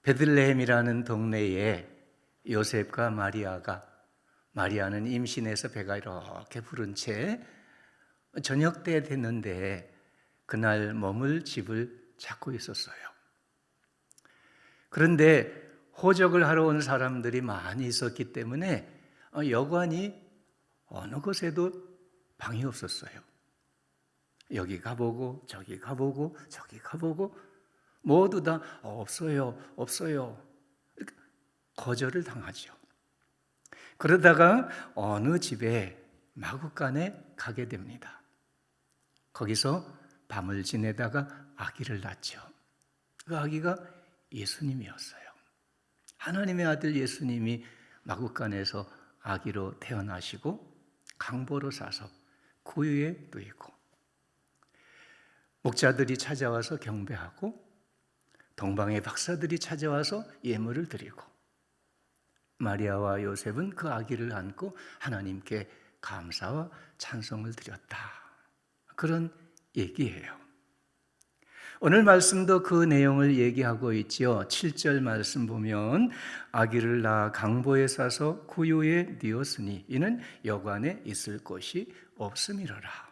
베들레헴이라는 동네에 요셉과 마리아는 임신해서 배가 이렇게 부른 채 저녁 때 됐는데 그날 머물 집을 찾고 있었어요. 그런데 호적을 하러 온 사람들이 많이 있었기 때문에 여관이 어느 곳에도 방이 없었어요. 여기 가보고 저기 가보고 저기 가보고 모두 다 없어요. 거절을 당하죠. 그러다가 어느 집에 마구간에 가게 됩니다. 거기서 밤을 지내다가 아기를 낳죠. 그 아기가 예수님이었어요. 하나님의 아들 예수님이 마구간에서 아기로 태어나시고 강보로 사서 구유에 누이고 목자들이 찾아와서 경배하고 동방의 박사들이 찾아와서 예물을 드리고 마리아와 요셉은 그 아기를 안고 하나님께 감사와 찬송을 드렸다. 그런 얘기예요. 오늘 말씀도 그 내용을 얘기하고 있지요. 7절 말씀 보면 아기를 낳아 강보에 싸서 구유에 뉘었으니 이는 여관에 있을 곳이 없음이로라.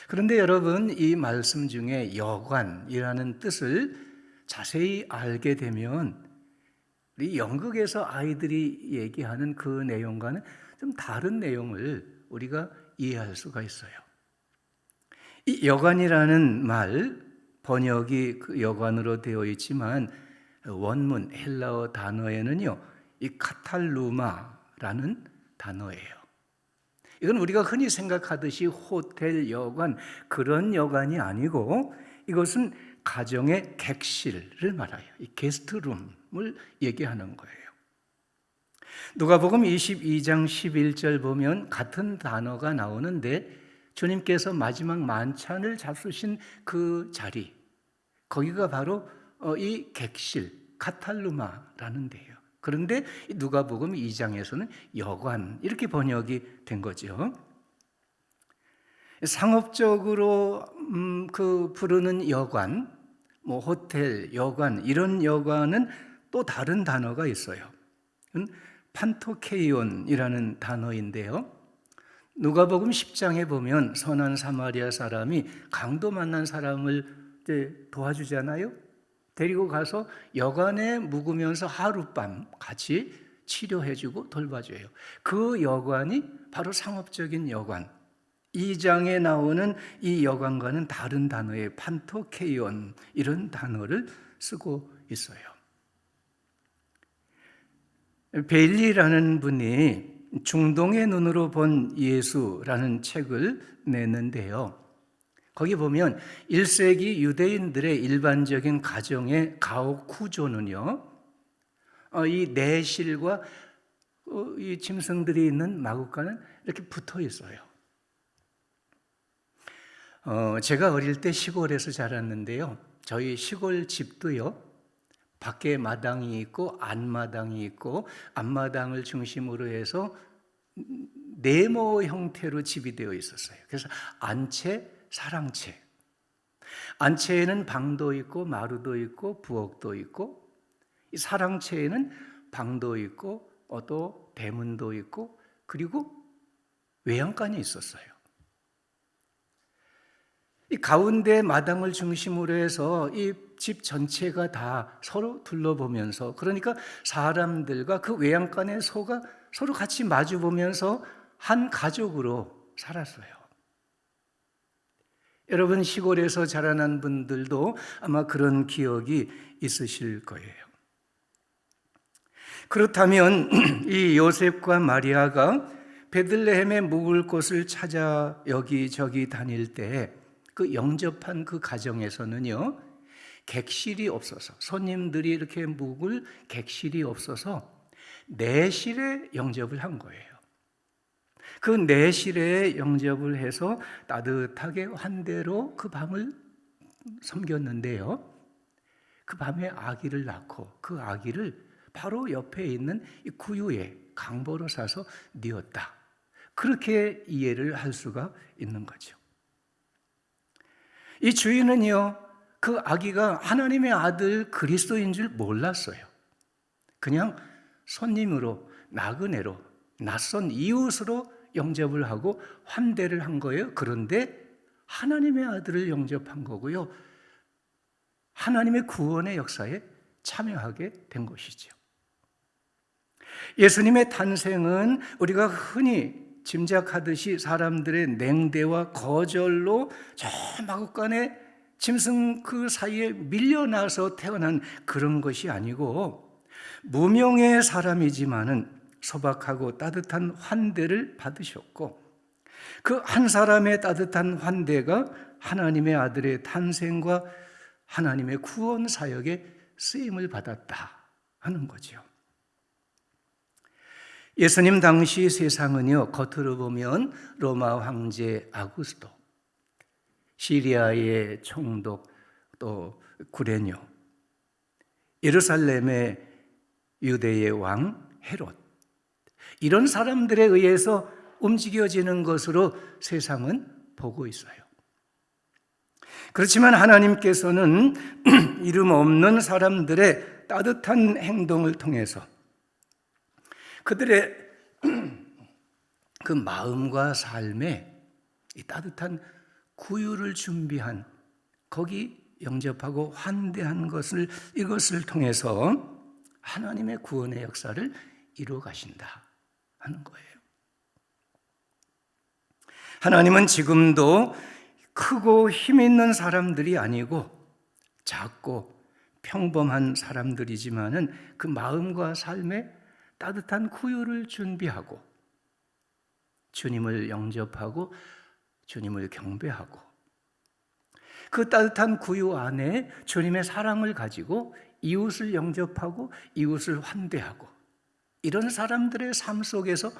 그런데 여러분, 이 말씀 중에 여관이라는 뜻을 자세히 알게 되면 우리 연극에서 아이들이 얘기하는 그 내용과는 좀 다른 내용을 우리가 이해할 수가 있어요. 이 여관이라는 말, 번역이 그 여관으로 되어 있지만 원문 헬라어 단어에는요, 이 카탈루마라는 단어예요. 이건 우리가 흔히 생각하듯이 호텔, 여관, 그런 여관이 아니고 이것은 가정의 객실을 말해요. 이 게스트룸을 얘기하는 거예요. 누가복음 22장 11절 보면 같은 단어가 나오는데 주님께서 마지막 만찬을 잡수신 그 자리, 거기가 바로 이 객실, 카탈루마라는 데예요. 그런데 누가복음 2장에서는 여관 이렇게 번역이 된 거죠. 상업적으로 그 부르는 여관, 뭐 호텔, 여관 이런 여관은 또 다른 단어가 있어요. 판토케이온이라는 단어인데요. 누가복음 10장에 보면 선한 사마리아 사람이 강도 만난 사람을 도와주잖아요. 데리고 가서 여관에 묵으면서 하룻밤 같이 치료해주고 돌봐줘요. 그 여관이 바로 상업적인 여관. 2장에 나오는 이 여관과는 다른 단어의 판토케이온 이런 단어를 쓰고 있어요. 베일리라는 분이 중동의 눈으로 본 예수라는 책을 냈는데요. 거기 보면 1세기 유대인들의 일반적인 가정의 가옥 구조는요, 이 내실과 이 짐승들이 있는 마구간은 이렇게 붙어 있어요. 제가 어릴 때 시골에서 자랐는데요. 저희 시골 집도요, 밖에 마당이 있고 안마당이 있고 앞마당을 중심으로 해서 네모 형태로 집이 되어 있었어요. 그래서 안채, 사랑채. 안채에는 방도 있고 마루도 있고 부엌도 있고, 이 사랑채에는 방도 있고 또 대문도 있고 그리고 외양간이 있었어요. 이 가운데 마당을 중심으로 해서 이 집 전체가 다 서로 둘러보면서, 그러니까 사람들과 그 외양간의 소가 서로 같이 마주보면서 한 가족으로 살았어요. 여러분 시골에서 자라난 분들도 아마 그런 기억이 있으실 거예요. 그렇다면 이 요셉과 마리아가 베들레헴에 묵을 곳을 찾아 여기저기 다닐 때 그 영접한 그 가정에서는요, 객실이 없어서, 손님들이 이렇게 묵을 객실이 없어서 내실에 영접을 한 거예요. 그 내실에 영접을 해서 따뜻하게 환대로 그 밤을 섬겼는데요, 그 밤에 아기를 낳고 그 아기를 바로 옆에 있는 이 구유에 강보로 싸서 뉘었다. 그렇게 이해를 할 수가 있는 거죠. 이 주인은요, 그 아기가 하나님의 아들 그리스도인 줄 몰랐어요. 그냥 손님으로, 나그네로, 낯선 이웃으로 영접을 하고 환대를 한 거예요. 그런데 하나님의 아들을 영접한 거고요. 하나님의 구원의 역사에 참여하게 된 것이죠. 예수님의 탄생은 우리가 흔히 짐작하듯이 사람들의 냉대와 거절로 저 마국간에 짐승 그 사이에 밀려나서 태어난 그런 것이 아니고, 무명의 사람이지만은 소박하고 따뜻한 환대를 받으셨고, 그 한 사람의 따뜻한 환대가 하나님의 아들의 탄생과 하나님의 구원 사역에 쓰임을 받았다 하는 거죠. 예수님 당시 세상은요, 겉으로 보면 로마 황제 아구스도, 시리아의 총독, 또 구레뇨, 예루살렘의 유대의 왕 헤롯, 이런 사람들에 의해서 움직여지는 것으로 세상은 보고 있어요. 그렇지만 하나님께서는 이름 없는 사람들의 따뜻한 행동을 통해서 그들의 그 마음과 삶에 이 따뜻한 구유를 준비한, 거기 영접하고 환대한 것을, 이것을 통해서 하나님의 구원의 역사를 이루어 가신다 하는 거예요. 하나님은 지금도 크고 힘 있는 사람들이 아니고 작고 평범한 사람들이지만은 그 마음과 삶에 따뜻한 구유를 준비하고 주님을 영접하고 주님을 경배하고 그 따뜻한 구유 안에 주님의 사랑을 가지고 이웃을 영접하고 이웃을 환대하고, 이런 사람들의 삶 속에서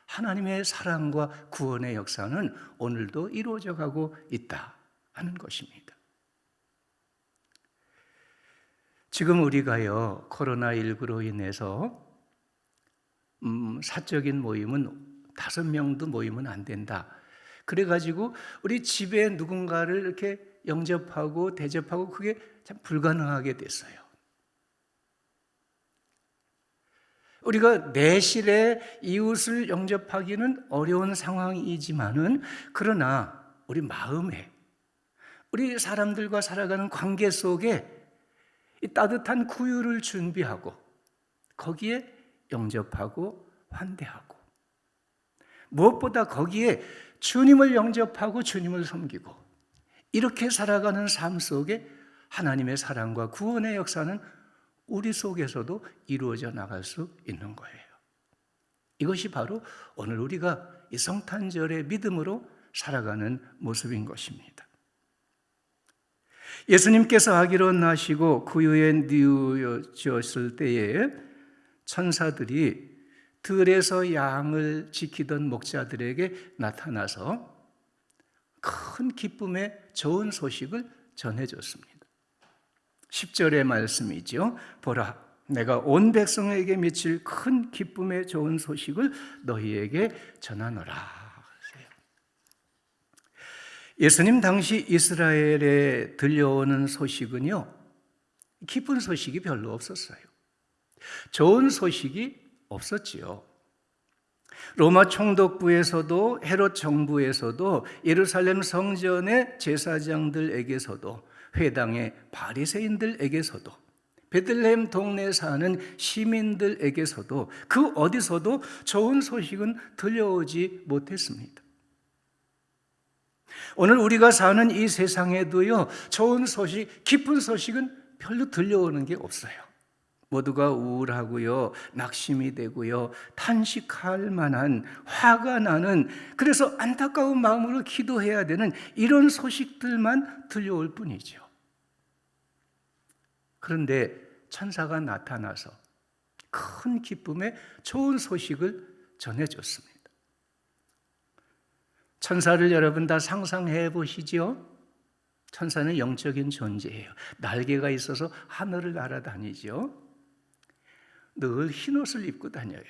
하나님의 사랑과 구원의 역사는 오늘도 이루어져 가고 있다 하는 것입니다. 지금 우리가요, 코로나19로 인해서 사적인 모임은 5명도 모이면 안 된다. 그래가지고 우리 집에 누군가를 이렇게 영접하고 대접하고 그게 참 불가능하게 됐어요. 우리가 내실에 이웃을 영접하기는 어려운 상황이지만은, 그러나 우리 마음에, 우리 사람들과 살아가는 관계 속에 이 따뜻한 구유를 준비하고 거기에 영접하고 환대하고, 무엇보다 거기에 주님을 영접하고 주님을 섬기고, 이렇게 살아가는 삶 속에 하나님의 사랑과 구원의 역사는 우리 속에서도 이루어져 나갈 수 있는 거예요. 이것이 바로 오늘 우리가 이 성탄절의 믿음으로 살아가는 모습인 것입니다. 예수님께서 아기로 나시고 구유에 뉘어졌을 때에 천사들이 들에서 양을 지키던 목자들에게 나타나서 큰 기쁨의 좋은 소식을 전해줬습니다. 10절의 말씀이죠. 보라, 내가 온 백성에게 미칠 큰 기쁨의 좋은 소식을 너희에게 전하노라. 예수님 당시 이스라엘에 들려오는 소식은요, 기쁜 소식이 별로 없었어요. 좋은 소식이 없었지요. 로마 총독부에서도 헤롯 정부에서도 예루살렘 성전의 제사장들에게서도 회당의 바리새인들에게서도 베들레헴 동네에 사는 시민들에게서도 그 어디서도 좋은 소식은 들려오지 못했습니다. 오늘 우리가 사는 이 세상에도요, 좋은 소식, 기쁜 소식은 별로 들려오는 게 없어요. 모두가 우울하고요, 낙심이 되고요, 탄식할 만한, 화가 나는, 그래서 안타까운 마음으로 기도해야 되는 이런 소식들만 들려올 뿐이죠. 그런데 천사가 나타나서 큰 기쁨의 좋은 소식을 전해줬습니다. 천사를 여러분 다 상상해 보시죠? 천사는 영적인 존재예요. 날개가 있어서 하늘을 날아다니죠. 늘 흰옷을 입고 다녀요.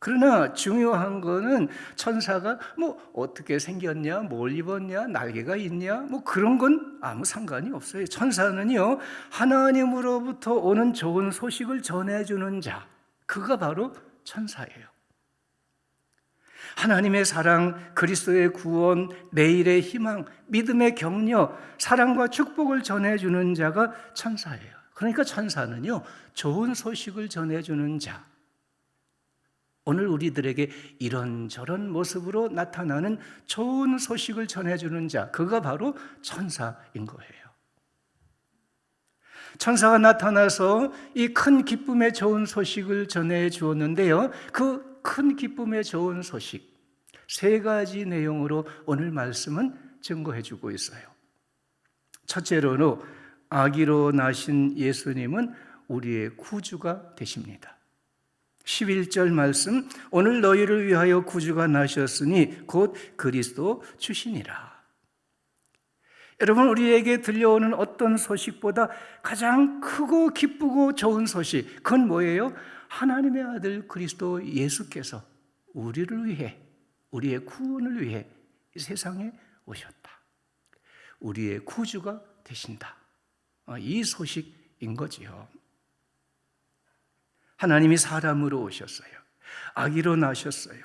그러나 중요한 거는 천사가 뭐 어떻게 생겼냐, 뭘 입었냐, 날개가 있냐, 뭐 그런 건 아무 상관이 없어요. 천사는요, 하나님으로부터 오는 좋은 소식을 전해주는 자, 그가 바로 천사예요. 하나님의 사랑, 그리스도의 구원, 내일의 희망, 믿음의 격려, 사랑과 축복을 전해주는 자가 천사예요. 그러니까 천사는요, 좋은 소식을 전해주는 자, 오늘 우리들에게 이런저런 모습으로 나타나는 좋은 소식을 전해주는 자, 그가 바로 천사인 거예요. 천사가 나타나서 이 큰 기쁨의 좋은 소식을 전해 주었는데요, 그 큰 기쁨의 좋은 소식, 세 가지 내용으로 오늘 말씀은 증거해 주고 있어요. 첫째로는 아기로 나신 예수님은 우리의 구주가 되십니다. 11절 말씀, 오늘 너희를 위하여 구주가 나셨으니 곧 그리스도 주시니라. 여러분, 우리에게 들려오는 어떤 소식보다 가장 크고 기쁘고 좋은 소식, 그건 뭐예요? 하나님의 아들 그리스도 예수께서 우리를 위해, 우리의 구원을 위해 이 세상에 오셨다. 우리의 구주가 되신다. 이 소식인 거지요. 하나님이 사람으로 오셨어요. 아기로 나셨어요.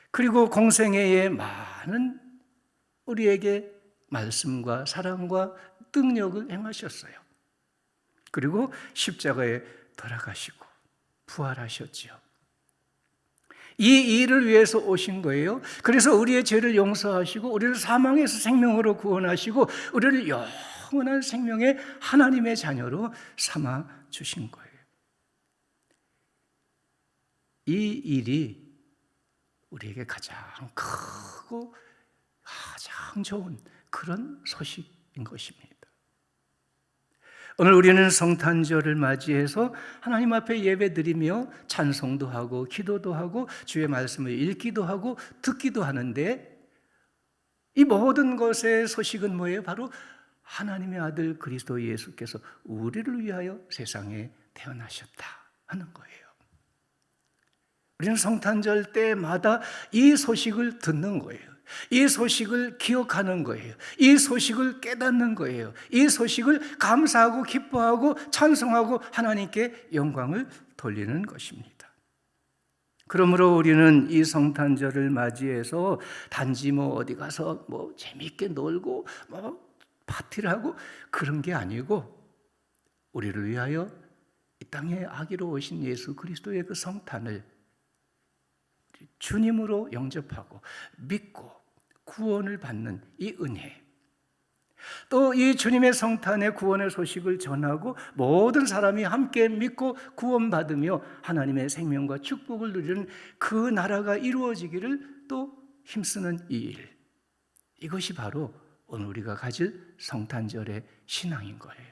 그리고 공생애에 많은 우리에게 말씀과 사랑과 능력을 행하셨어요. 그리고 십자가에 돌아가시고 부활하셨지요. 이 일을 위해서 오신 거예요. 그래서 우리의 죄를 용서하시고 우리를 사망에서 생명으로 구원하시고 우리를 영원한 생명의 하나님의 자녀로 삼아 주신 거예요. 이 일이 우리에게 가장 크고 가장 좋은 그런 소식인 것입니다. 오늘 우리는 성탄절을 맞이해서 하나님 앞에 예배드리며 찬송도 하고 기도도 하고 주의 말씀을 읽기도 하고 듣기도 하는데, 이 모든 것의 소식은 뭐예요? 바로 하나님의 아들 그리스도 예수께서 우리를 위하여 세상에 태어나셨다 하는 거예요. 우리는 성탄절 때마다 이 소식을 듣는 거예요. 이 소식을 기억하는 거예요. 이 소식을 깨닫는 거예요. 이 소식을 감사하고 기뻐하고 찬송하고 하나님께 영광을 돌리는 것입니다. 그러므로 우리는 이 성탄절을 맞이해서 단지 어디 가서 재미있게 놀고 파티를 하고 그런 게 아니고, 우리를 위하여 이 땅에 아기로 오신 예수 그리스도의 그 성탄을 주님으로 영접하고 믿고 구원을 받는 이 은혜, 또 이 주님의 성탄의 구원의 소식을 전하고 모든 사람이 함께 믿고 구원받으며 하나님의 생명과 축복을 누리는 그 나라가 이루어지기를 또 힘쓰는 이 일, 이것이 바로 오늘 우리가 가질 성탄절의 신앙인 거예요.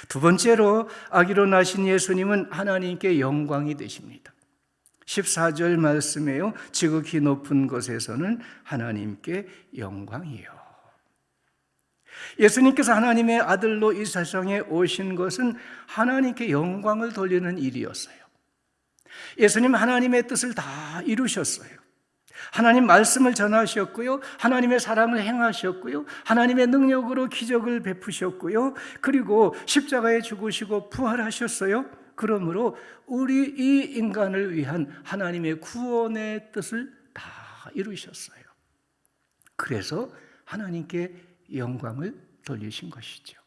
두 번째로 아기로 나신 예수님은 하나님께 영광이 되십니다. 14절 말씀에요, 지극히 높은 곳에서는 하나님께 영광이요. 예수님께서 하나님의 아들로 이 세상에 오신 것은 하나님께 영광을 돌리는 일이었어요. 예수님 하나님의 뜻을 다 이루셨어요. 하나님 말씀을 전하셨고요, 하나님의 사랑을 행하셨고요, 하나님의 능력으로 기적을 베푸셨고요, 그리고 십자가에 죽으시고 부활하셨어요. 그러므로 우리 이 인간을 위한 하나님의 구원의 뜻을 다 이루셨어요. 그래서 하나님께 영광을 돌리신 것이죠.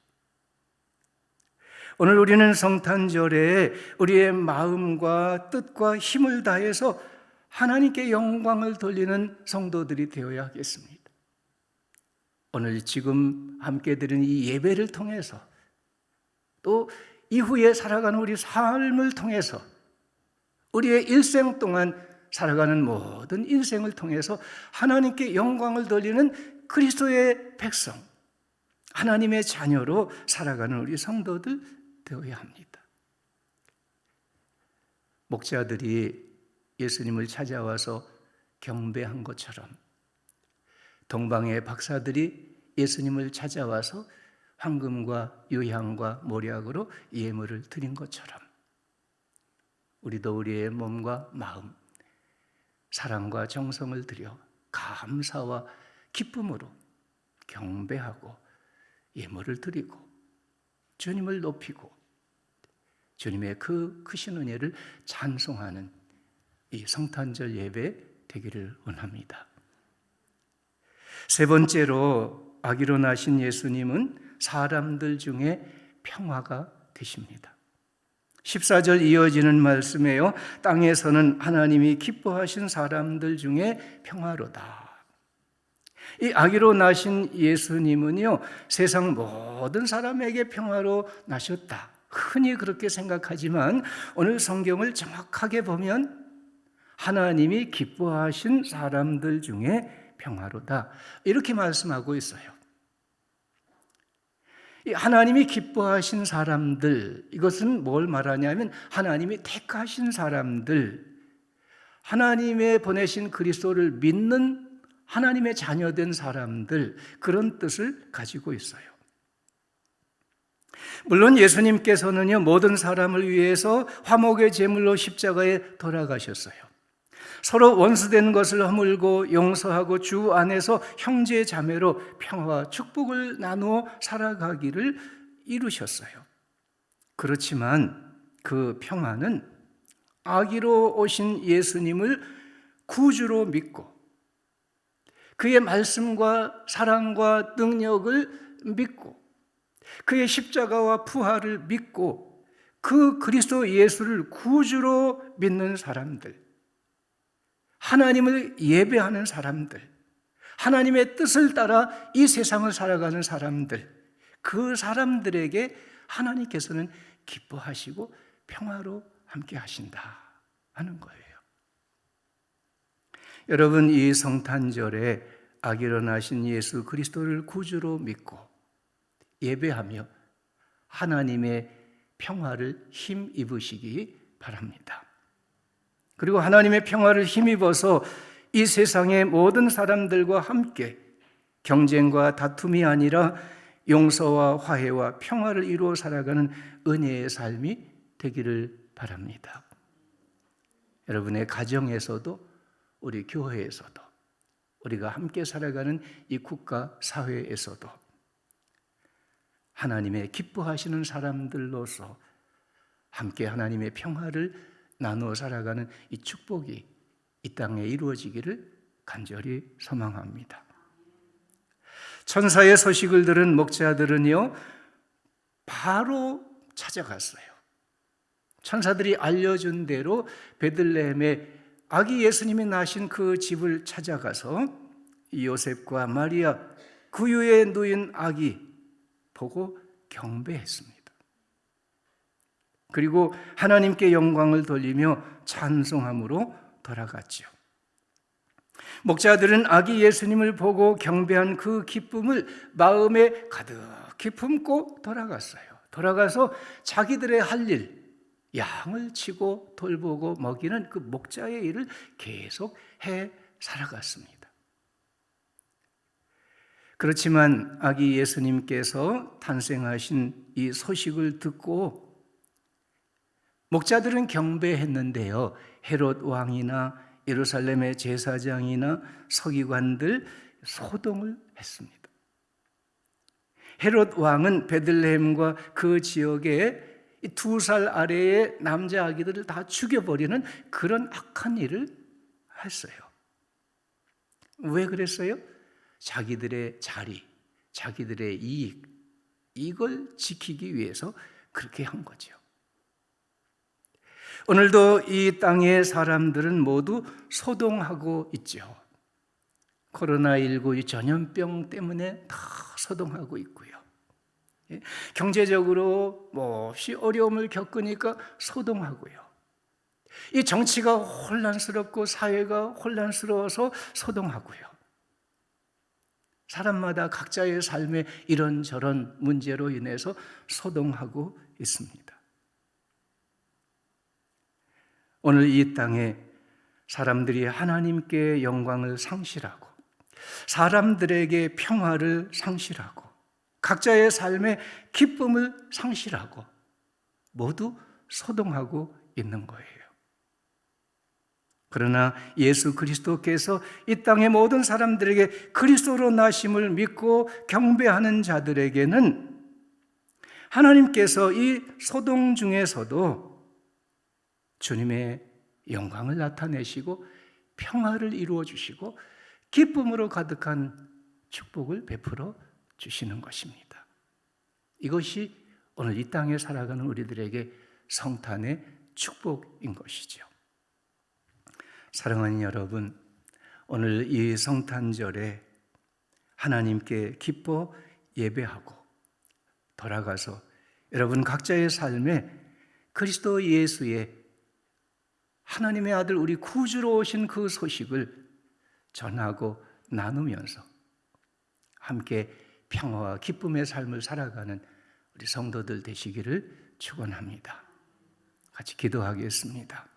오늘 우리는 성탄절에 우리의 마음과 뜻과 힘을 다해서 하나님께 영광을 돌리는 성도들이 되어야 하겠습니다. 오늘 지금 함께 드린 이 예배를 통해서, 또 이후에 살아가는 우리 삶을 통해서, 우리의 일생 동안 살아가는 모든 인생을 통해서 하나님께 영광을 돌리는 그리스도의 백성, 하나님의 자녀로 살아가는 우리 성도들 되어야 합니다. 목자들이 예수님을 찾아와서 경배한 것처럼, 동방의 박사들이 예수님을 찾아와서 황금과 유향과 모략으로 예물을 드린 것처럼, 우리도 우리의 몸과 마음, 사랑과 정성을 들여 감사와 기쁨으로 경배하고 예물을 드리고 주님을 높이고 주님의 그 크신 은혜를 찬송하는 이 성탄절 예배 되기를 원합니다. 세 번째로 아기로 나신 예수님은 사람들 중에 평화가 되십니다. 14절 이어지는 말씀에요, 땅에서는 하나님이 기뻐하신 사람들 중에 평화로다. 이 아기로 나신 예수님은요, 세상 모든 사람에게 평화로 나셨다, 흔히 그렇게 생각하지만 오늘 성경을 정확하게 보면 하나님이 기뻐하신 사람들 중에 평화로다, 이렇게 말씀하고 있어요. 이 하나님이 기뻐하신 사람들, 이것은 뭘 말하냐면 하나님이 택하신 사람들, 하나님의 보내신 그리스도를 믿는 하나님의 자녀된 사람들, 그런 뜻을 가지고 있어요. 물론 예수님께서는요, 모든 사람을 위해서 화목의 제물로 십자가에 돌아가셨어요. 서로 원수된 것을 허물고 용서하고 주 안에서 형제 자매로 평화와 축복을 나누어 살아가기를 이루셨어요. 그렇지만 그 평화는 아기로 오신 예수님을 구주로 믿고 그의 말씀과 사랑과 능력을 믿고 그의 십자가와 부활을 믿고 그 그리스도 예수를 구주로 믿는 사람들, 하나님을 예배하는 사람들, 하나님의 뜻을 따라 이 세상을 살아가는 사람들, 그 사람들에게 하나님께서는 기뻐하시고 평화로 함께 하신다 하는 거예요. 여러분, 이 성탄절에 아기로 나신 예수 그리스도를 구주로 믿고 예배하며 하나님의 평화를 힘입으시기 바랍니다. 그리고 하나님의 평화를 힘입어서 이 세상의 모든 사람들과 함께 경쟁과 다툼이 아니라 용서와 화해와 평화를 이루어 살아가는 은혜의 삶이 되기를 바랍니다. 여러분의 가정에서도 우리 교회에서도 우리가 함께 살아가는 이 국가 사회에서도 하나님의 기뻐하시는 사람들로서 함께 하나님의 평화를 나누어 살아가는 이 축복이 이 땅에 이루어지기를 간절히 소망합니다. 천사의 소식을 들은 목자들은요, 바로 찾아갔어요. 천사들이 알려준 대로 베들레헴에 아기 예수님이 나신 그 집을 찾아가서 요셉과 마리아, 그 위에 누인 아기 보고 경배했습니다. 그리고 하나님께 영광을 돌리며 찬송함으로 돌아갔죠. 목자들은 아기 예수님을 보고 경배한 그 기쁨을 마음에 가득히 품고 돌아갔어요. 돌아가서 자기들의 할 일, 양을 치고 돌보고 먹이는 그 목자의 일을 계속 해 살아갔습니다. 그렇지만 아기 예수님께서 탄생하신 이 소식을 듣고 목자들은 경배했는데요, 헤롯 왕이나 예루살렘의 제사장이나 서기관들 소동을 했습니다. 헤롯 왕은 베들레헴과 그 지역에 2살 아래의 남자 아기들을 다 죽여버리는 그런 악한 일을 했어요. 왜 그랬어요? 자기들의 자리, 자기들의 이익, 이걸 지키기 위해서 그렇게 한 거죠. 오늘도 이 땅의 사람들은 모두 소동하고 있죠. 코로나19 이 전염병 때문에 다 소동하고 있고요. 경제적으로 몹시 어려움을 겪으니까 소동하고요. 이 정치가 혼란스럽고 사회가 혼란스러워서 소동하고요. 사람마다 각자의 삶에 이런저런 문제로 인해서 소동하고 있습니다. 오늘 이 땅에 사람들이 하나님께 영광을 상실하고 사람들에게 평화를 상실하고 각자의 삶에 기쁨을 상실하고 모두 소동하고 있는 거예요. 그러나 예수 그리스도께서 이 땅의 모든 사람들에게 그리스도로 나심을 믿고 경배하는 자들에게는 하나님께서 이 소동 중에서도 주님의 영광을 나타내시고 평화를 이루어 주시고 기쁨으로 가득한 축복을 베풀어 주시는 것입니다. 이것이 오늘 이 땅에 살아가는 우리들에게 성탄의 축복인 것이죠. 사랑하는 여러분, 오늘 이 성탄절에 하나님께 기뻐 예배하고 돌아가서 여러분 각자의 삶에 그리스도 예수의 하나님의 아들 우리 구주로 오신 그 소식을 전하고 나누면서 함께 평화와 기쁨의 삶을 살아가는 우리 성도들 되시기를 축원합니다. 같이 기도하겠습니다.